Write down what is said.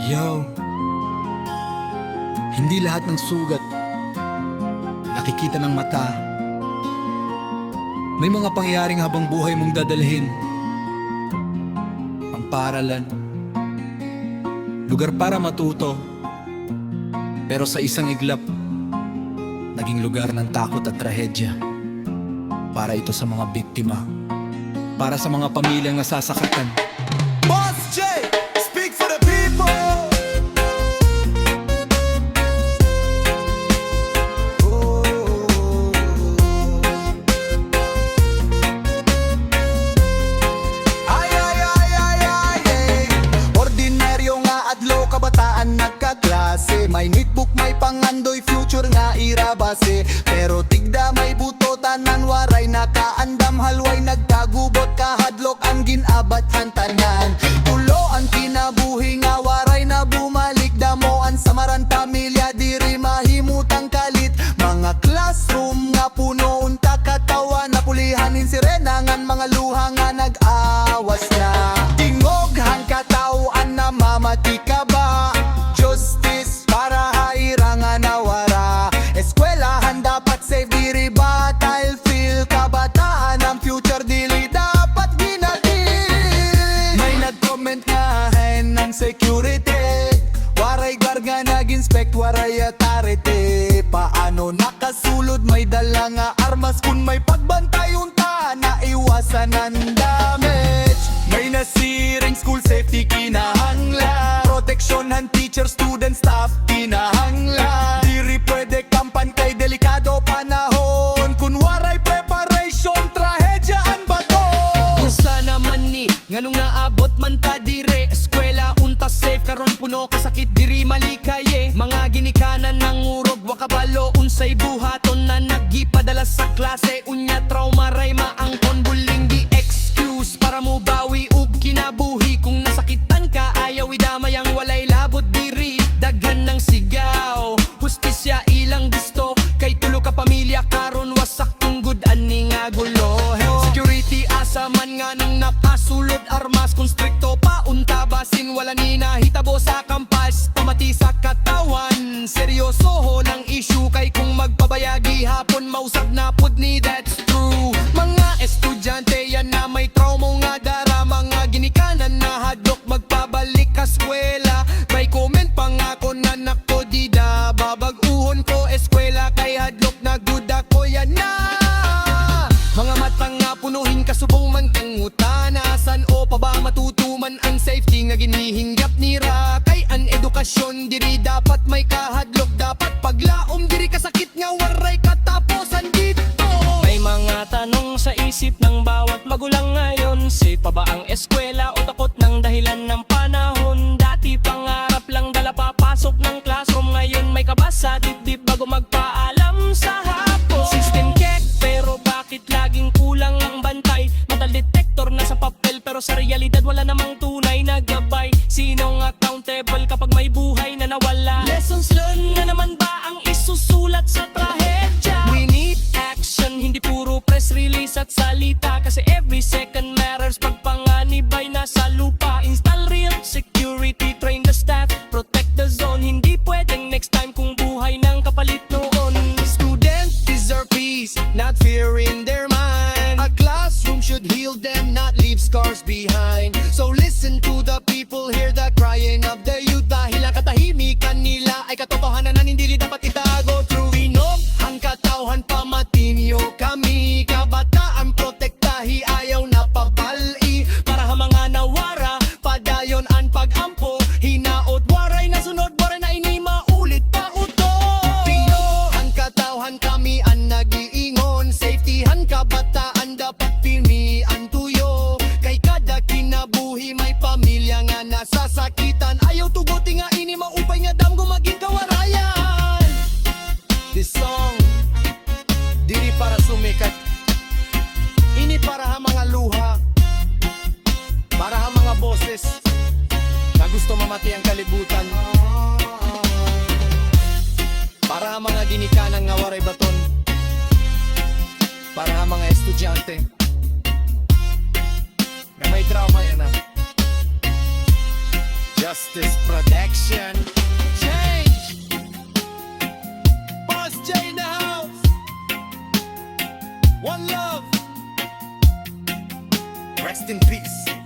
Yo, hindi lahat ng sugat nakikita ng mata. May mga pangyayaring habang buhay mong dadalhin, pamparalan, lugar para matuto, pero sa isang iglap naging lugar ng takot at trahedya. Para ito sa mga biktima, para sa mga pamilyang nasasakatan. Boss J, speak for the people. Ordinaryo nga adlaw kabataan nagkaklase. May notebook, may pangandoy, future nga irabase. Pero tigda may buto tanan waray nakaandam halway nagkagubot kahadlok ang ginabat tanan. Tulo ang kinabuhi nga waray na bumalik damoan samaran pamilya diri mahimutang kalit. Mga classroom nga puno unta katawan napulihanin sirenangan mga luha nga nag-awas na. Tingog han katawan na mamati ka ba? Justice para haira nga nawara. Eskwelahan dapat safe diri battlefield. Kabataan ang future dili dapat ginatil. May nag-comment nga hen ng security. Waray garga nag-inspect, waray authority. Paano nakasulod may dala nga armas kun may pagbantay unta na iwasan ang damage. May nasiring school safety kinahanglan. Proteksyon han teacher, student, staff kinahanglan. Diri pwede kampan kay delikado panahon. Kun waray preparation, trahedyaan bato. Kusa naman ni, nganong naabot man ta dire. Eskwela unta safe, karon puno kasakit diri malikaye. Mga ginikanan ng urog, wakabalo unsay buhaton na naggipadala sa klase. Unya trauma ray maangkon buling di excuse para mo bawi ug kinabuhi. Kung nasakitan ka ayaw idamay ang walay labot diri. Daghan ng sigaw, hustisya ilang gusto. Kay tulo ka pamilya karon wasak tunggod ani nga gulo. Security asa man nga nang nakasulod armas. Kung strikto pa unta basin wala ni nahitabo sa kampas. Pamati sa katawan, seryoso ho ng issue. Kay kung magpabayagi hapon mausap na pud ni that's true. Mga estudyante yan na may trauma nga dara. Mga ginikanan na hadlok magpabalik ka eskwela. May comment pa nga ko na nako dida. Babag-uhon ko eskwela kay hadlok na good ako yan na. Mga matang nga punuhin kasubong man kang utana. San o pa ba matutuman ang safety nga ginihinggap nira. Kay ang edukasyon diri dapat may kahadlok. Dapat paglaom diri kasakit nga waray kataposan dito. May mga tanong sa isip ng bawat magulang ngayon. Safe pa ba ang eskwela o takot ng dahilan ng panahon? Dati pangarap lang dala papasok ng classroom. Ngayon may kaba sa dibdib bago magpaalam sa hapon. System check pero bakit laging kulang ang bantay? Metal detector na sa papel pero sa realidad wala namang tunay na gabay. Sinong accountable kapag may buhay na nawala? Lessons learned na naman ba ang isusulat sa trahedya? We need action, hindi puro press release at salita. Kasi every second matters pag panganib ay nasa lupa. Install real security, train the staff, protect the zone. Hindi pwedeng next time kung buhay ng kapalit noon. Students deserve peace, not fear in their mind. A classroom should heal them, not leave scars behind. So listen to the people, hear the crying of the youth. Dahil ang katahimikan nila ay katotohanan na hindi dapat itago. Through Tingog han katawan pamatinyo kami. Kabataan protektahi ayaw na pabali. Para ha mga nawara, padayon ang pagampo. Hinaot waray na sunod, waray na ini maulit pa uto. Tingog han katawan kami ang nag-iingon. Safety han kabataan dapat pirmi ang tuyo. Kay kada kinabuhi may pamilya nga nasasakitan. Ayaw tuguti nga ini maupay nga damgo maging kawarayan. This song diri para sumikat. Ini para ha mga luha, para ha mga boses na gusto mamati ang kalibutan. Para ha mga ginikanan nga waray baton. Para ha mga estudyante na may trauma yan na. Justice, protection. Rest in peace.